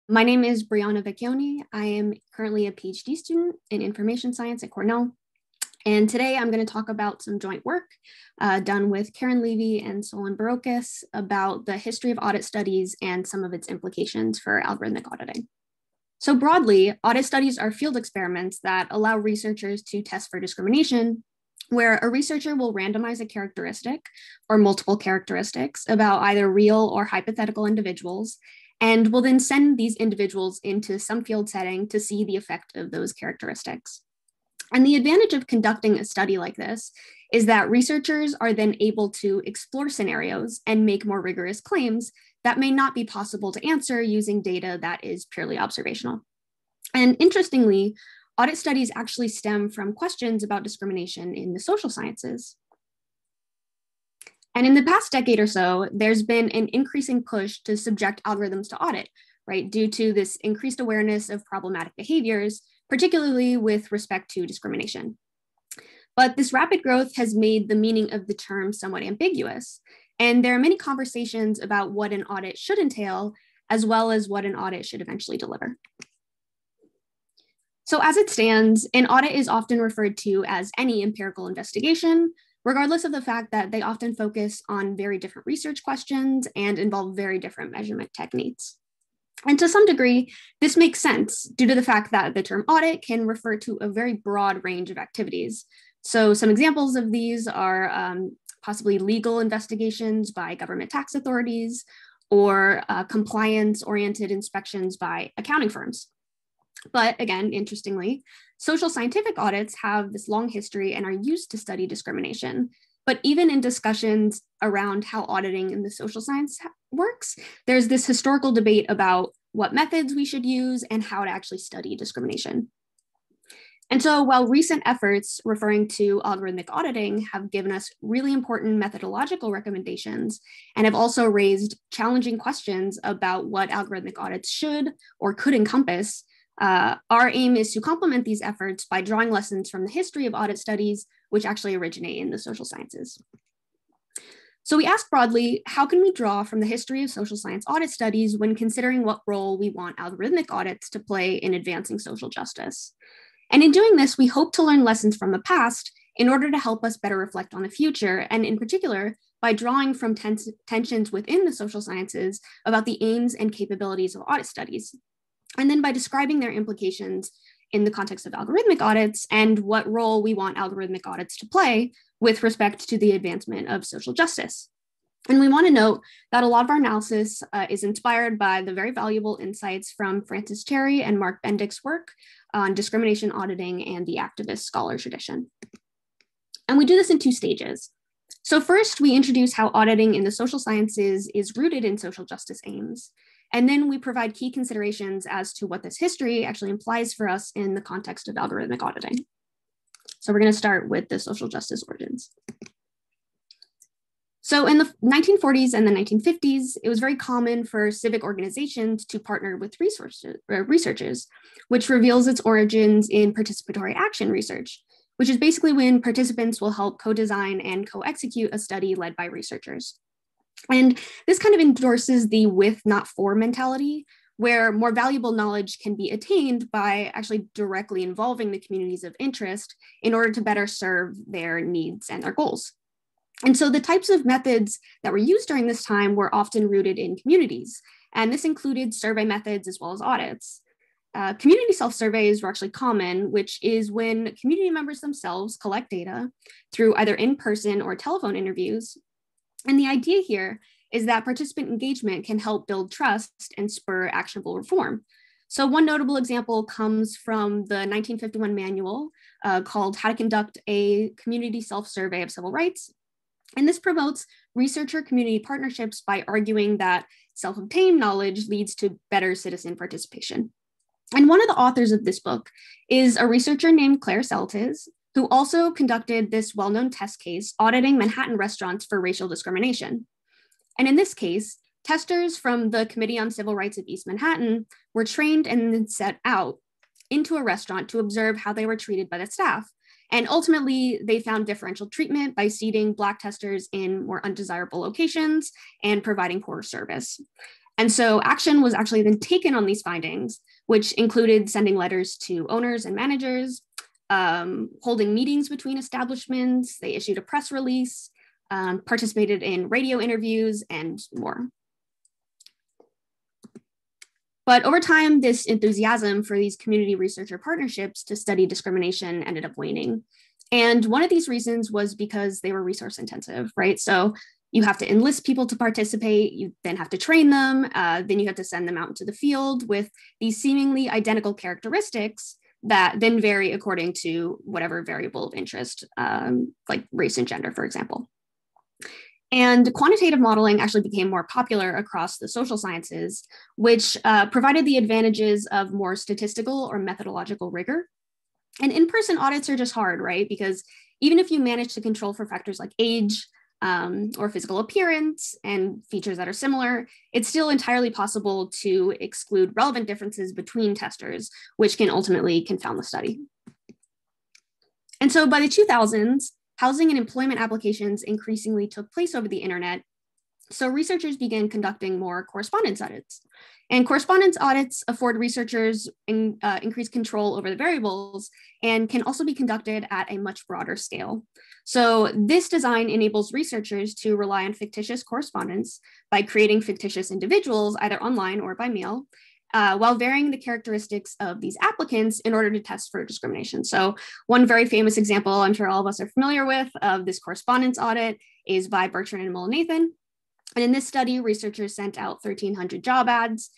My name is Brianna Vecchioni. I am currently a PhD student in information science at Cornell. And today I'm going to talk about some joint work done with Karen Levy and Solon Barocas about the history of audit studies and some of its implications for algorithmic auditing. So broadly, audit studies are field experiments that allow researchers to test for discrimination, where a researcher will randomize a characteristic or multiple characteristics about either real or hypothetical individuals, and will then send these individuals into some field setting to see the effect of those characteristics. And the advantage of conducting a study like this is that researchers are then able to explore scenarios and make more rigorous claims that may not be possible to answer using data that is purely observational. And interestingly, audit studies actually stem from questions about discrimination in the social sciences. And in the past decade or so, there's been an increasing push to subject algorithms to audit, right, due to this increased awareness of problematic behaviors, particularly with respect to discrimination. But this rapid growth has made the meaning of the term somewhat ambiguous, and there are many conversations about what an audit should entail, as well as what an audit should eventually deliver. So as it stands, an audit is often referred to as any empirical investigation, regardless of the fact that they often focus on very different research questions and involve very different measurement techniques. And to some degree, this makes sense due to the fact that the term audit can refer to a very broad range of activities. So some examples of these are possibly legal investigations by government tax authorities or compliance-oriented inspections by accounting firms. But again, interestingly, social scientific audits have this long history and are used to study discrimination. But even in discussions around how auditing in the social science works, there's this historical debate about what methods we should use and how to actually study discrimination. And so while recent efforts referring to algorithmic auditing have given us really important methodological recommendations and have also raised challenging questions about what algorithmic audits should or could encompass, our aim is to complement these efforts by drawing lessons from the history of audit studies, which actually originate in the social sciences. So we asked broadly, how can we draw from the history of social science audit studies when considering what role we want algorithmic audits to play in advancing social justice? And in doing this, we hope to learn lessons from the past in order to help us better reflect on the future, and in particular, by drawing from tensions within the social sciences about the aims and capabilities of audit studies. And then by describing their implications in the context of algorithmic audits and what role we want algorithmic audits to play with respect to the advancement of social justice. And we want to note that a lot of our analysis is inspired by the very valuable insights from Francis Cherry and Mark Bendick's work on discrimination auditing and the activist scholar tradition. And we do this in two stages. So first, we introduce how auditing in the social sciences is rooted in social justice aims. And then we provide key considerations as to what this history actually implies for us in the context of algorithmic auditing. So we're going to start with the social justice origins. So in the 1940s and the 1950s, it was very common for civic organizations to partner with researchers, which reveals its origins in participatory action research, which is basically when participants will help co-design and co-execute a study led by researchers. And this kind of endorses the with, not for mentality, where more valuable knowledge can be attained by actually directly involving the communities of interest in order to better serve their needs and their goals. And so the types of methods that were used during this time were often rooted in communities, and this included survey methods as well as audits. Community self-surveys were actually common, which is when community members themselves collect data through either in-person or telephone interviews. And the idea here is that participant engagement can help build trust and spur actionable reform. So one notable example comes from the 1951 manual called How to Conduct a Community Self-Survey of Civil Rights. And this promotes researcher community partnerships by arguing that self-obtained knowledge leads to better citizen participation. And one of the authors of this book is a researcher named Claire Seltes, who also conducted this well-known test case auditing Manhattan restaurants for racial discrimination. And in this case, testers from the Committee on Civil Rights of East Manhattan were trained and then set out into a restaurant to observe how they were treated by the staff. And ultimately, they found differential treatment by seating Black testers in more undesirable locations and providing poor service. And so action was actually then taken on these findings, which included sending letters to owners and managers, holding meetings between establishments. They issued a press release, participated in radio interviews, and more. But over time, this enthusiasm for these community researcher partnerships to study discrimination ended up waning. And one of these reasons was because they were resource intensive, right? So you have to enlist people to participate, you then have to train them, then you have to send them out into the field with these seemingly identical characteristics that then vary according to whatever variable of interest, like race and gender, for example. And quantitative modeling actually became more popular across the social sciences, which provided the advantages of more statistical or methodological rigor. And in-person audits are just hard, right? Because even if you manage to control for factors like age or physical appearance and features that are similar, it's still entirely possible to exclude relevant differences between testers, which can ultimately confound the study. And so by the 2000s, housing and employment applications increasingly took place over the internet. So researchers began conducting more correspondence audits. And correspondence audits afford researchers increased control over the variables and can also be conducted at a much broader scale. So this design enables researchers to rely on fictitious correspondence by creating fictitious individuals, either online or by mail, while varying the characteristics of these applicants in order to test for discrimination. So one very famous example I'm sure all of us are familiar with of this correspondence audit is by Bertrand and Mullainathan. And in this study, researchers sent out 1,300 job ads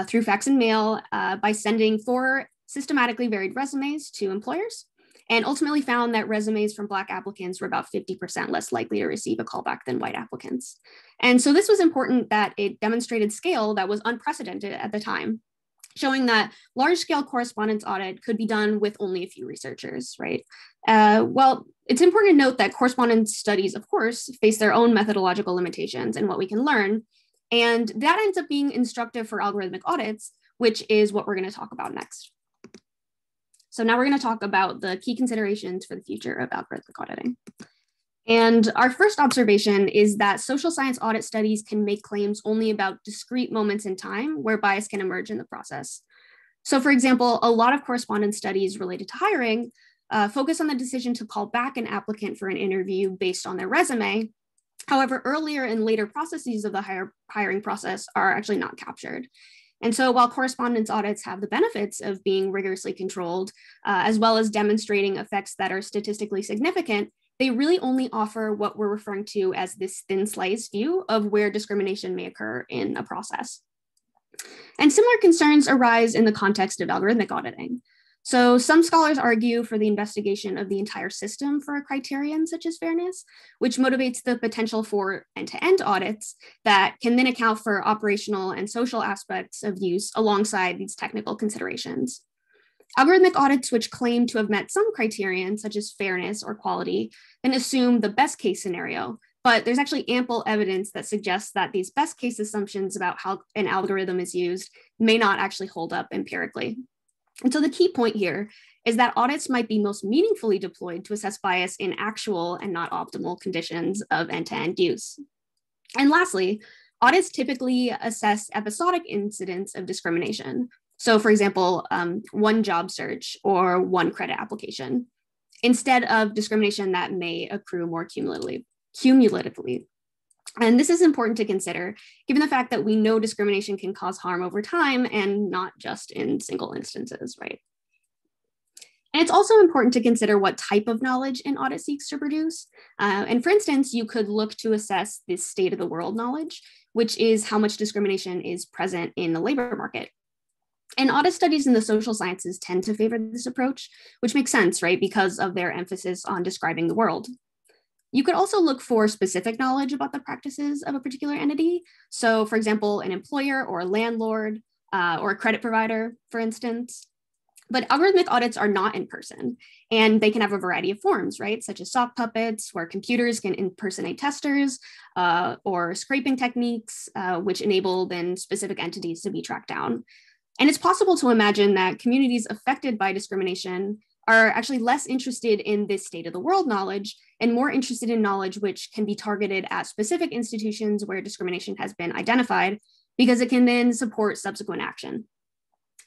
through fax and mail by sending 4 systematically varied resumes to employers, and ultimately found that resumes from Black applicants were about 50% less likely to receive a callback than white applicants. And so this was important that it demonstrated scale that was unprecedented at the time, showing that large-scale correspondence audit could be done with only a few researchers, right? Well, it's important to note that correspondence studies, of course, face their own methodological limitations and what we can learn. And that ends up being instructive for algorithmic audits, which is what we're going to talk about next. So now we're going to talk about the key considerations for the future of algorithmic auditing. And our first observation is that social science audit studies can make claims only about discrete moments in time where bias can emerge in the process. So for example, a lot of correspondence studies related to hiring focus on the decision to call back an applicant for an interview based on their resume. However, earlier and later processes of the hiring process are actually not captured. And so while correspondence audits have the benefits of being rigorously controlled, as well as demonstrating effects that are statistically significant, they really only offer what we're referring to as this thin slice view of where discrimination may occur in a process. And similar concerns arise in the context of algorithmic auditing. So some scholars argue for the investigation of the entire system for a criterion such as fairness, which motivates the potential for end-to-end audits that can then account for operational and social aspects of use alongside these technical considerations. Algorithmic audits which claim to have met some criterion such as fairness or quality then assume the best case scenario, but there's actually ample evidence that suggests that these best case assumptions about how an algorithm is used may not actually hold up empirically. And so the key point here is that audits might be most meaningfully deployed to assess bias in actual and not optimal conditions of end-to-end use. And lastly, audits typically assess episodic incidents of discrimination. So for example, one job search or one credit application, instead of discrimination that may accrue more cumulatively. And this is important to consider, given the fact that we know discrimination can cause harm over time and not just in single instances, right? And it's also important to consider what type of knowledge an audit seeks to produce. And for instance, you could look to assess this state of the world knowledge, which is how much discrimination is present in the labor market. And audit studies in the social sciences tend to favor this approach, which makes sense, right? Because of their emphasis on describing the world. You could also look for specific knowledge about the practices of a particular entity. So for example, an employer or a landlord or a credit provider, for instance. But algorithmic audits are not in person, and they can have a variety of forms, right? Such as sock puppets, where computers can impersonate testers, or scraping techniques, which enable then specific entities to be tracked down. And it's possible to imagine that communities affected by discrimination are actually less interested in this state of the world knowledge and more interested in knowledge which can be targeted at specific institutions where discrimination has been identified, because it can then support subsequent action.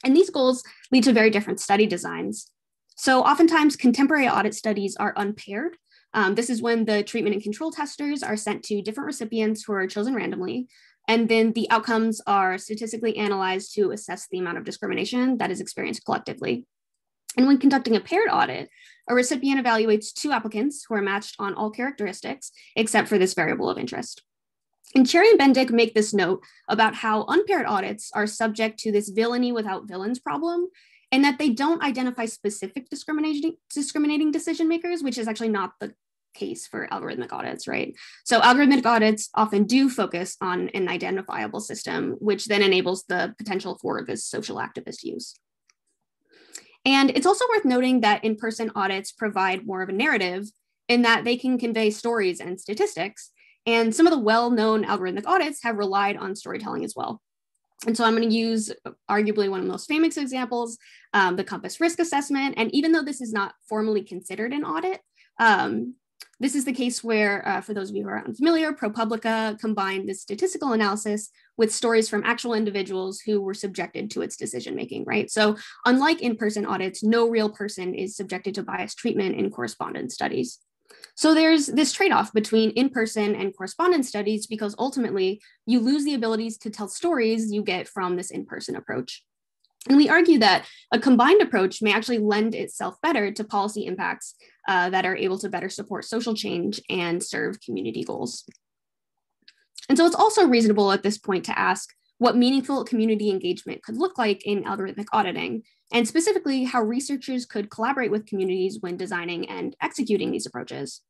And these goals lead to very different study designs. So oftentimes contemporary audit studies are unpaired. This is when the treatment and control testers are sent to different recipients who are chosen randomly, and then the outcomes are statistically analyzed to assess the amount of discrimination that is experienced collectively. And when conducting a paired audit, a recipient evaluates two applicants who are matched on all characteristics, except for this variable of interest. And Cherry and Bendick make this note about how unpaired audits are subject to this villainy without villains problem, and that they don't identify specific discriminating decision makers, which is actually not the case for algorithmic audits, right? So algorithmic audits often do focus on an identifiable system, which then enables the potential for this social activist use. And it's also worth noting that in-person audits provide more of a narrative in that they can convey stories and statistics. And some of the well-known algorithmic audits have relied on storytelling as well. And so I'm going to use arguably one of the most famous examples, the Compass risk assessment. And even though this is not formally considered an audit, this is the case where, for those of you who are unfamiliar, ProPublica combined this statistical analysis with stories from actual individuals who were subjected to its decision-making, right? So unlike in-person audits, no real person is subjected to biased treatment in correspondence studies. So there's this trade-off between in-person and correspondence studies because ultimately you lose the abilities to tell stories you get from this in-person approach. And we argue that a combined approach may actually lend itself better to policy impacts that are able to better support social change and serve community goals. And so it's also reasonable at this point to ask what meaningful community engagement could look like in algorithmic auditing, and specifically how researchers could collaborate with communities when designing and executing these approaches.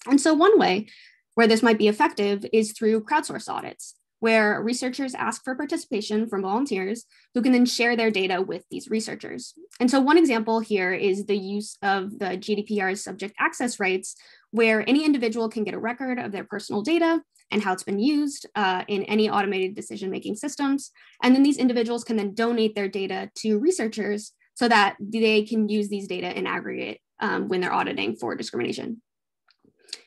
And so one way where this might be effective is through crowdsourced audits, where researchers ask for participation from volunteers who can then share their data with these researchers. And so one example here is the use of the GDPR's subject access rights, where any individual can get a record of their personal data and how it's been used in any automated decision-making systems. And then these individuals can then donate their data to researchers so that they can use these data in aggregate when they're auditing for discrimination.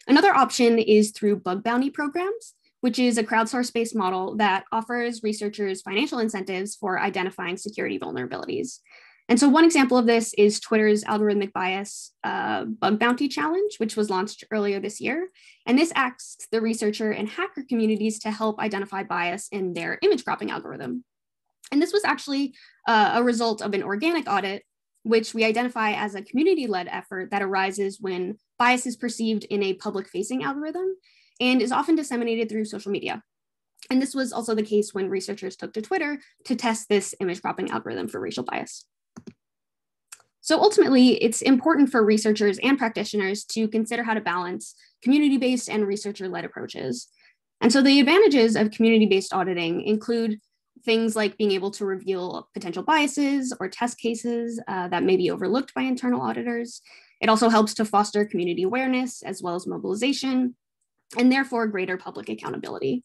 Another option is through bug bounty programs, which is a crowdsource-based model that offers researchers financial incentives for identifying security vulnerabilities. And so one example of this is Twitter's Algorithmic Bias Bug Bounty Challenge, which was launched earlier this year. And this asks the researcher and hacker communities to help identify bias in their image cropping algorithm. And this was actually a result of an organic audit, which we identify as a community-led effort that arises when bias is perceived in a public-facing algorithm and is often disseminated through social media. And this was also the case when researchers took to Twitter to test this image cropping algorithm for racial bias. So ultimately, it's important for researchers and practitioners to consider how to balance community-based and researcher-led approaches. And so the advantages of community-based auditing include things like being able to reveal potential biases or test cases that may be overlooked by internal auditors. It also helps to foster community awareness as well as mobilization, and therefore greater public accountability.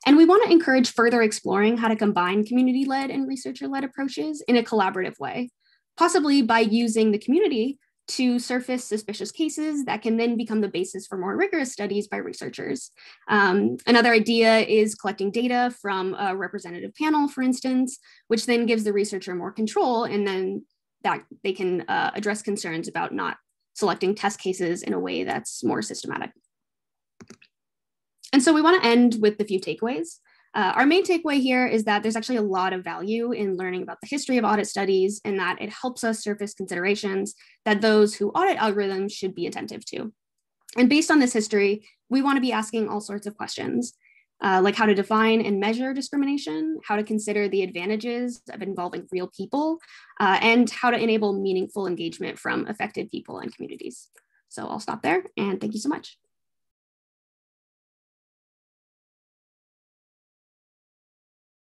And we want to encourage further exploring how to combine community-led and researcher-led approaches in a collaborative way, possibly by using the community to surface suspicious cases that can then become the basis for more rigorous studies by researchers. Another idea is collecting data from a representative panel, for instance, which then gives the researcher more control, and then that they can address concerns about not selecting test cases in a way that's more systematic. And so we want to end with a few takeaways. Our main takeaway here is that there's actually a lot of value in learning about the history of audit studies, and that it helps us surface considerations that those who audit algorithms should be attentive to. And based on this history, we want to be asking all sorts of questions, like how to define and measure discrimination, how to consider the advantages of involving real people, and how to enable meaningful engagement from affected people and communities. So I'll stop there, and thank you so much.